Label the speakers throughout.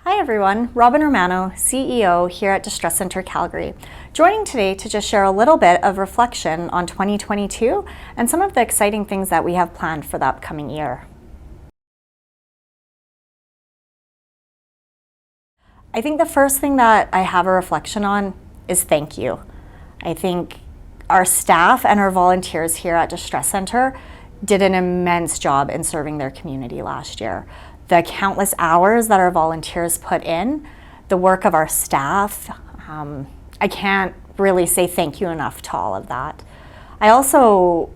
Speaker 1: Hi everyone, Robyn Romano, CEO here at Distress Centre Calgary. Joining today to just share a little bit of reflection on 2022 and some of the exciting things that we have planned for the upcoming year. I think the first thing that I have a reflection on is thank you. I think our staff and our volunteers here at Distress Centre did an immense job in serving their community last year. The countless hours that our volunteers put in, the work of our staff, I can't really say thank you enough to all of that. I also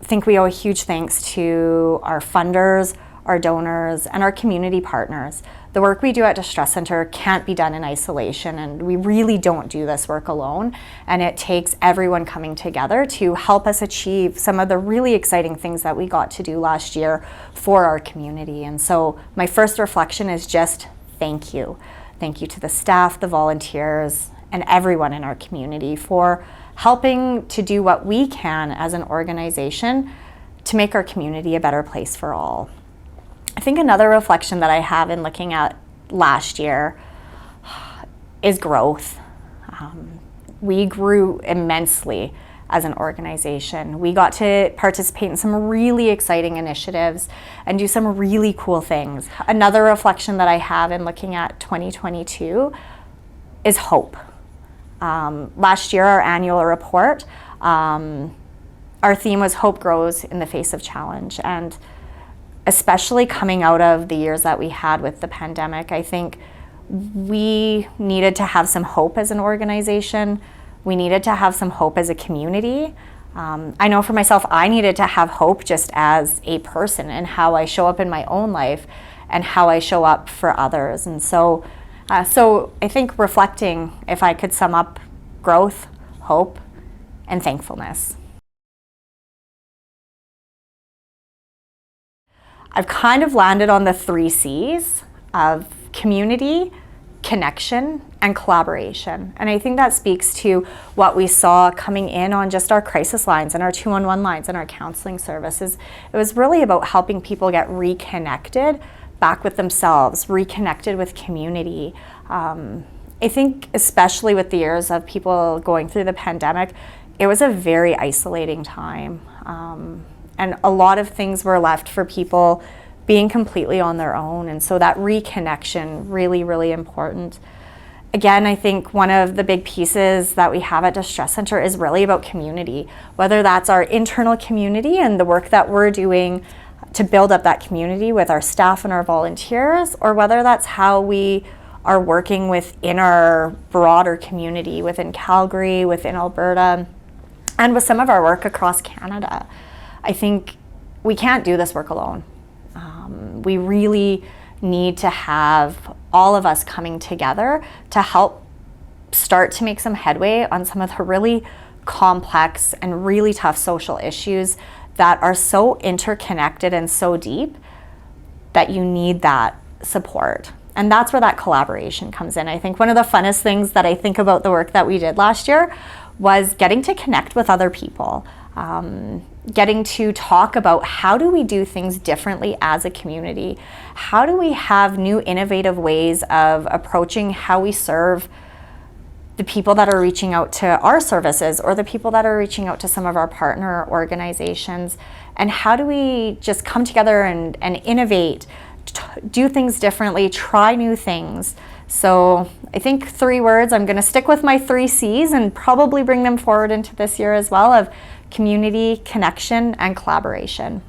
Speaker 1: think we owe a huge thanks to our funders, our donors, and our community partners. The work we do at Distress Centre can't be done in isolation, and we really don't do this work alone, and it takes everyone coming together to help us achieve some of the really exciting things that we got to do last year for our community. And so my first reflection is just thank you. Thank you to the staff, the volunteers, and everyone in our community for helping to do what we can as an organization to make our community a better place for all. I think another reflection that I have in looking at last year is growth. We grew immensely as an organization. We got to participate in some really exciting initiatives and do some really cool things. Another reflection that I have in looking at 2022 is hope. Last year, our annual report, our theme was Hope Grows in the Face of Challenge. And especially coming out of the years that we had with the pandemic, I think we needed to have some hope as an organization. We needed to have some hope as a community. I know for myself, I needed to have hope just as a person and how I show up in my own life and how I show up for others. And so I think reflecting, if I could sum up growth, hope, and thankfulness. I've kind of landed on the 3 C's of community, connection, and collaboration. And I think that speaks to what we saw coming in on just our crisis lines and our 211 lines and our counseling services. It was really about helping people get reconnected back with themselves, reconnected with community. I think especially with the years of people going through the pandemic, it was a very isolating time. And a lot of things were left for people being completely on their own. And so that reconnection, really, really important. Again, I think one of the big pieces that we have at Distress Centre is really about community, whether that's our internal community and the work that we're doing to build up that community with our staff and our volunteers, or whether that's how we are working within our broader community, within Calgary, within Alberta, and with some of our work across Canada. I think we can't do this work alone. We really need to have all of us coming together to help start to make some headway on some of the really complex and really tough social issues that are so interconnected and so deep that you need that support. And that's where that collaboration comes in. I think one of the funnest things that I think about the work that we did last year was getting to connect with other people. Getting to talk about how do we do things differently as a community? How do we have new innovative ways of approaching how we serve the people that are reaching out to our services or the people that are reaching out to some of our partner organizations? And how do we just come together and innovate, do things differently, try new things? So I think 3 words, I'm going to stick with my 3 C's and probably bring them forward into this year as well, of community, connection, and collaboration.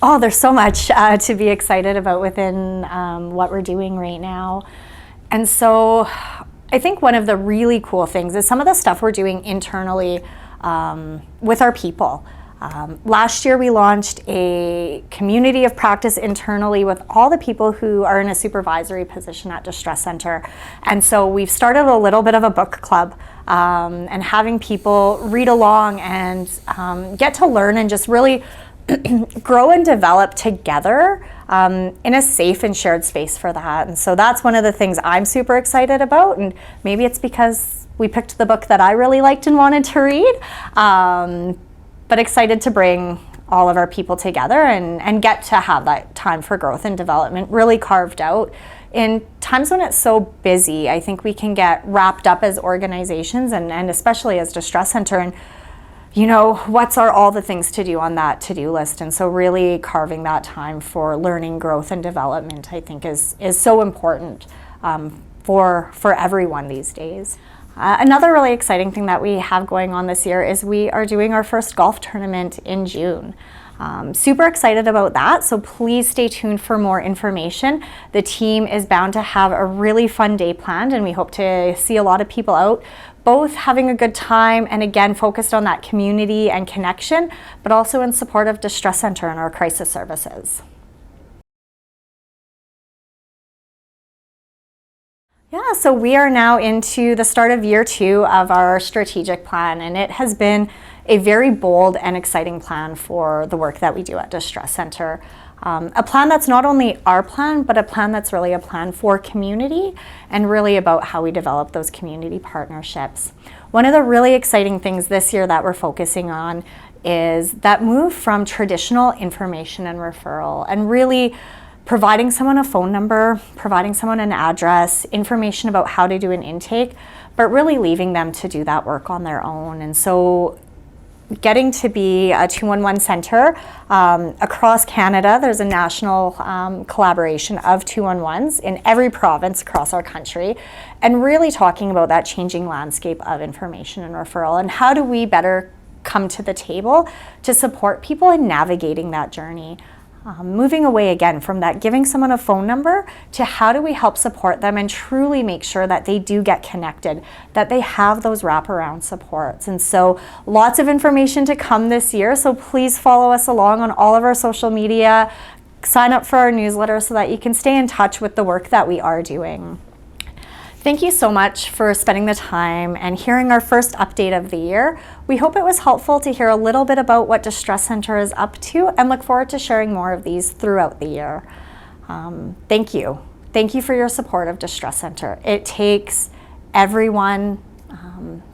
Speaker 1: Oh, there's so much to be excited about within what we're doing right now. And so I think one of the really cool things is some of the stuff we're doing internally with our people. Last year we launched a community of practice internally with all the people who are in a supervisory position at Distress Centre. And so we've started a little bit of a book club and having people read along and get to learn and just really grow and develop together in a safe and shared space for that. And so that's one of the things I'm super excited about. And maybe it's because we picked the book that I really liked and wanted to read. But excited to bring all of our people together and get to have that time for growth and development really carved out. In times when it's so busy, I think we can get wrapped up as organizations and especially as Distress Center and what's all the things to do on that to-do list. And so really carving that time for learning, growth, and development, I think is so important for everyone these days. Another really exciting thing that we have going on this year is we are doing our first golf tournament in June. Super excited about that, so please stay tuned for more information. The team is bound to have a really fun day planned, and we hope to see a lot of people out, both having a good time and again focused on that community and connection, but also in support of Distress Center and our crisis services. Yeah, so we are now into the start of year 2 of our strategic plan, and it has been a very bold and exciting plan for the work that we do at Distress Center. A plan that's not only our plan, but a plan that's really a plan for community and really about how we develop those community partnerships. One of the really exciting things this year that we're focusing on is that move from traditional information and referral and really providing someone a phone number, providing someone an address, information about how to do an intake, but really leaving them to do that work on their own. And so getting to be a 211 center across Canada, there's a national collaboration of 211s in every province across our country, and really talking about that changing landscape of information and referral and how do we better come to the table to support people in navigating that journey. Moving away again from that giving someone a phone number to how do we help support them and truly make sure that they do get connected, that they have those wraparound supports. And so lots of information to come this year, so please follow us along on all of our social media, sign up for our newsletter so that you can stay in touch with the work that we are doing. Thank you so much for spending the time and hearing our first update of the year. We hope it was helpful to hear a little bit about what Distress Center is up to and look forward to sharing more of these throughout the year. Thank you. Thank you for your support of Distress Center. It takes everyone,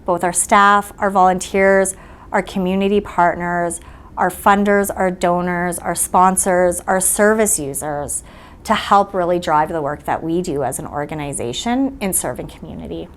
Speaker 1: both our staff, our volunteers, our community partners, our funders, our donors, our sponsors, our service users, to help really drive the work that we do as an organization in serving community.